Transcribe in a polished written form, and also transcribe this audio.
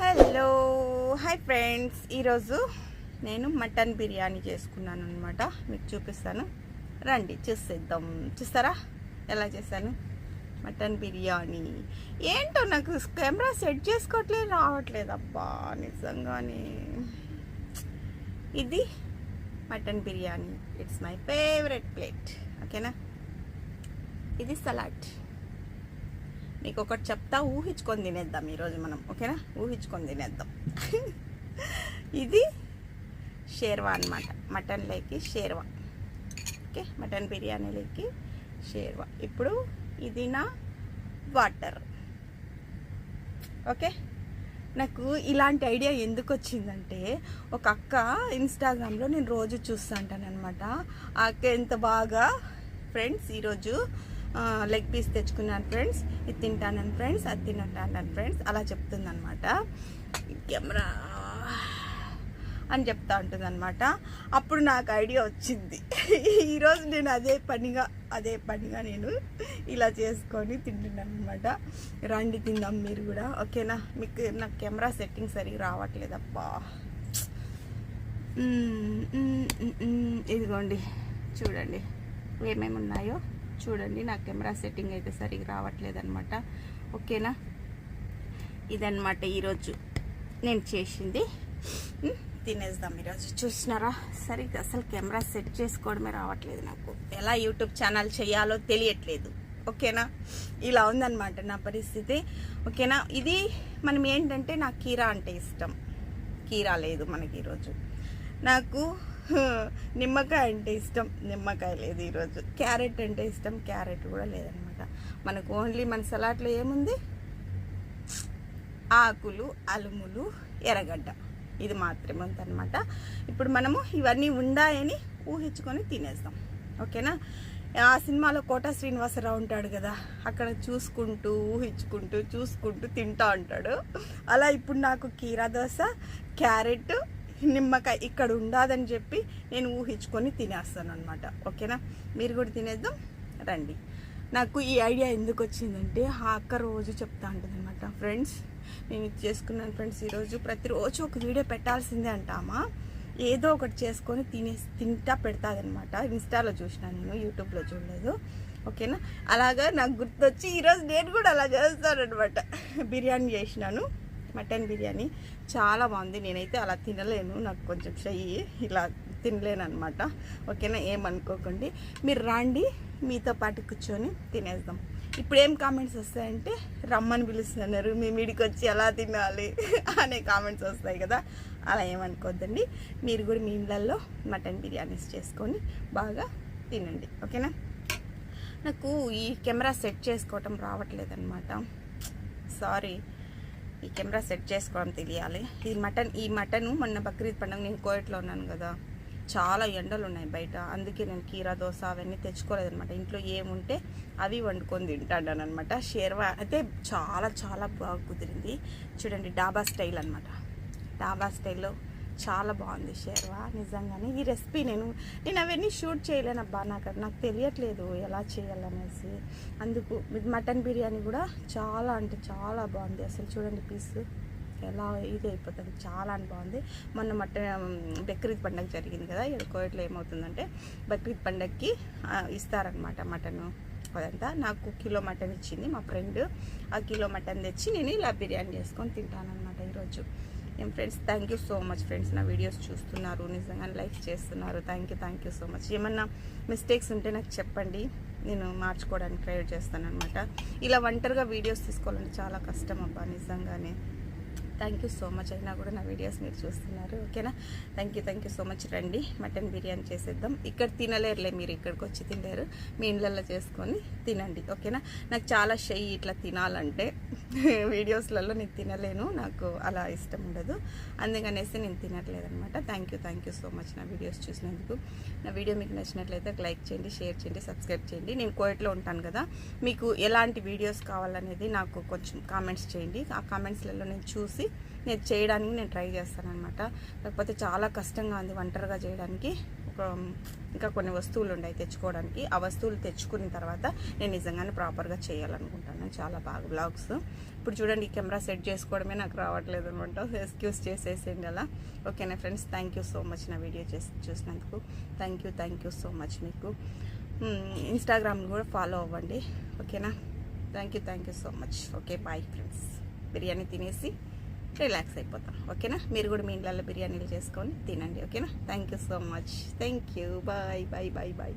Hello hi friends, ఈరోజు నేను mutton biryani చేసుకున్నాను అనమాట. మీకు చూపిస్తాను, రండి చూసేద్దాం. చూస్తారా ఎలా చేశాను మటన్ బిర్యానీ? ఏంటో నాకు కెమెరా సెట్ చేసుకోవట్లేదు, రావట్లేదు అబ్బా నిజంగానే. ఇది mutton biryani, it's my favourite plate. ఓకేనా, ఇది సలాడ్. మీకు ఒకటి చెప్తా, ఊహించుకొని తినేద్దాం ఈరోజు మనం. ఓకేనా, ఊహించుకొని తినేద్దాం. ఇది షేర్వా అనమాట, మటన్ లేకి షేర్వా. ఓకే, మటన్ బిర్యానీలోకి షేర్వా. ఇప్పుడు ఇది నా వాటర్. ఓకే, నాకు ఇలాంటి ఐడియా ఎందుకు వచ్చిందంటే, ఒక అక్క ఇన్స్టాగ్రామ్లో నేను రోజు చూస్తూ ఉంటాను అనమాట. ఆ అక్క ఎంత బాగా, ఫ్రెండ్స్ ఈరోజు లెగ్ పీస్ తెచ్చుకున్నాను ఫ్రెండ్స్, ఇది తింటానని ఫ్రెండ్స్, అది తింటానని ఫ్రెండ్స్, అలా చెప్తుంది అనమాట. కెమెరా అని చెప్తా ఉంటుంది అనమాట. అప్పుడు నాకు ఐడియా వచ్చింది. ఈరోజు నేను అదే పనిగా నేను ఇలా చేసుకొని తింటున్నాను అనమాట. రండి తిందాం మీరు కూడా. ఓకేనా, మీకు నాకు కెమెరా సెట్టింగ్ సరిగ్గా రావట్లేదబ్బా. ఇదిగోండి చూడండి ఏమేమి ఉన్నాయో చూడండి. నా కెమెరా సెట్టింగ్ అయితే సరిగ్గా రావట్లేదన్నమాట. ఓకేనా, ఇదన్నమాట ఈరోజు నేను చేసింది. తినేద్దాం ఈరోజు. చూసినారా, సరిగ్గా అసలు కెమెరా సెట్ చేసుకోవడమే రావట్లేదు నాకు. ఎలా యూట్యూబ్ ఛానల్ చేయాలో తెలియట్లేదు. ఓకేనా, ఇలా ఉందన్నమాట నా పరిస్థితి. ఓకేనా, ఇది మనం ఏంటంటే నాకు కీరా అంటే ఇష్టం. కీరా లేదు మనకి ఈరోజు. నాకు నిమ్మకాయ అంటే ఇష్టం, నిమ్మకాయ లేదు ఈరోజు. క్యారెట్ అంటే ఇష్టం, క్యారెట్ కూడా లేదనమాట. మనకు ఓన్లీ మన సలాడ్లో ఏముంది, ఆకులు, అలుములు, ఎర్రగడ్డ, ఇది మాత్రమే ఉందన్నమాట. ఇప్పుడు మనము ఇవన్నీ ఉండాయని ఊహించుకొని తినేస్తాం. ఓకేనా, ఆ సినిమాలో కోట శ్రీనివాసరావు ఉంటాడు కదా, అక్కడ చూసుకుంటూ చూసుకుంటూ తింటా ఉంటాడు. అలా ఇప్పుడు నాకు కీరా దోశ, క్యారెట్, నిమ్మకాయ ఇక్కడ ఉండదని చెప్పి నేను ఊహించుకొని తినేస్తాను అనమాట. ఓకేనా, మీరు కూడా తినేద్దాం రండి. నాకు ఈ ఐడియా ఎందుకు వచ్చిందంటే, ఆ అక్క రోజు చెప్తా ఉంటుంది అనమాట. ఫ్రెండ్స్ నేను ఇది చేసుకున్నాను ఫ్రెండ్స్, ఈరోజు ప్రతిరోజు ఒక వీడియో పెట్టాల్సిందే అంటామా, ఏదో ఒకటి చేసుకొని తింటా పెడతాదనమాట. ఇన్స్టాలో చూసినాను నేను, యూట్యూబ్లో చూడలేదు. ఓకేనా, అలాగా నాకు గుర్తొచ్చి ఈరోజు నేను కూడా అలా చేస్తాను అనమాట. బిర్యానీ చేసినాను, మటన్ బిర్యానీ చాలా బాగుంది. నేనైతే అలా తినలేను, నాకు కొంచెం చెయ్యి ఇలా తినలేను అనమాట. ఓకేనా, ఏమనుకోకండి. మీరు రండి, మీతో పాటు కూర్చొని తినేద్దాం. ఇప్పుడు ఏం కామెంట్స్ వస్తాయంటే, రమ్మని పిలుస్తున్నారు, మీ మీడికి వచ్చి ఎలా తినాలి అనే కామెంట్స్ వస్తాయి కదా. అలా ఏమనుకోద్దండి. మీరు కూడా మీ ఇళ్ళల్లో మటన్ బిర్యానీస్ చేసుకొని బాగా తినండి. ఓకేనా, నాకు ఈ కెమెరా సెట్ చేసుకోవటం రావట్లేదన్నమాట. సారీ, ఈ కెమెరా సెట్ చేసుకోవడం తెలియాలి. ఈ మటన్ మొన్న బక్రీద్ పండుగ నేను కోయట్లో ఉన్నాను కదా, చాలా ఎండలు ఉన్నాయి బయట. అందుకే నేను కీరా దోశ అవన్నీ తెచ్చుకోలేదనమాట. ఇంట్లో ఏముంటే అవి వండుకొని తింటాను అనమాట. షేర్వా అయితే చాలా చాలా బాగా కుదిరింది. చూడండి, డాబా స్టైల్ అనమాట. డాబా స్టైల్లో చాలా బాగుంది షేర్వా నిజంగానే. ఈ రెసిపీ నేను అవన్నీ షూట్ చేయలేనబ్బా, నాకు తెలియట్లేదు ఎలా చేయాలనేసి. అందుకు మటన్ బిర్యానీ కూడా చాలా అంటే చాలా బాగుంది. అసలు చూడండి పీస్ ఎలా ఇది అయిపోతుంది, చాలా బాగుంది. మొన్న బక్రీద్ పండుగ జరిగింది కదా, కోయట్లో ఏమవుతుందంటే బక్రీద్ పండుగకి ఇస్తారనమాట మటను. అదంతా నాకు కిలో మటన్ ఇచ్చింది మా ఫ్రెండ్. ఆ కిలో మటన్ తెచ్చి నేను ఇలా బిర్యానీ చేసుకొని తింటాను అనమాట ఈరోజు. ఏం friends, thank you so much friends. నా వీడియోస్ చూస్తున్నారు, నిజంగా లైక్ చేస్తున్నారు. Thank you so much. ఏమన్నా మిస్టేక్స్ ఉంటే నాకు చెప్పండి, నేను మార్చుకోవడానికి ట్రై చేస్తాను అనమాట. ఇలా ఒంటరిగా వీడియోస్ తీసుకోవాలంటే చాలా కష్టం అబ్బా నిజంగానే. Thank you so much. అయినా కూడా నా వీడియోస్ మీరు చూస్తున్నారు. ఓకేనా, థ్యాంక్ యూ సో మచ్. రండి మటన్ బిర్యానీ చేసేద్దాం. ఇక్కడ తినలేరులే, మీరు ఇక్కడికి వచ్చి తినలేరు, మీ ఇళ్ళల్లో చేసుకొని తినండి. ఓకేనా, నాకు చాలా షై ఇట్లా తినాలంటే వీడియోస్లలో నేను తినలేను, నాకు అలా ఇష్టం ఉండదు, అందుకనేసి నేను తినట్లేదనమాట. థ్యాంక్ యూ సో మచ్ నా వీడియోస్ చూసినందుకు. నా వీడియో మీకు నచ్చినట్లయితే లైక్ చేయండి, షేర్ చేయండి, సబ్స్క్రైబ్ చేయండి. నేను కోయట్లో ఉంటాను కదా, మీకు ఎలాంటి వీడియోస్ కావాలనేది నాకు కొంచెం కామెంట్స్ చేయండి. ఆ కామెంట్స్లలో నేను చూసి నేను చేయడానికి నేను ట్రై చేస్తాను అనమాట. కాకపోతే చాలా కష్టంగా ఉంది ఒంటరిగా చేయడానికి. ఇంకా కొన్ని వస్తువులు ఉన్నాయి తెచ్చుకోవడానికి. ఆ వస్తువులు తెచ్చుకున్న తర్వాత నేను నిజంగానే ప్రాపర్గా చేయాలనుకుంటాను చాలా బాగా బ్లాగ్స్. ఇప్పుడు చూడండి ఈ కెమెరా సెట్ చేసుకోవడమే నాకు రావట్లేదు అనమాట. ఎక్స్క్యూజ్ చేసేసేయండి అలా. ఓకేనా friends, thank you so much నా వీడియో చూసినందుకు. Thank you so much. మీకు ఇన్స్టాగ్రామ్ కూడా ఫాలో అవ్వండి. ఓకేనా, thank you so much. Okay bye friends. Biryani తినేసి రిలాక్స్ అయిపోతాం. ఓకేనా, మీరు కూడా మీ ఇళ్ళల్లో బిర్యానీలు చేసుకొని తినండి. ఓకేనా, thank you so much. Thank you. Bye.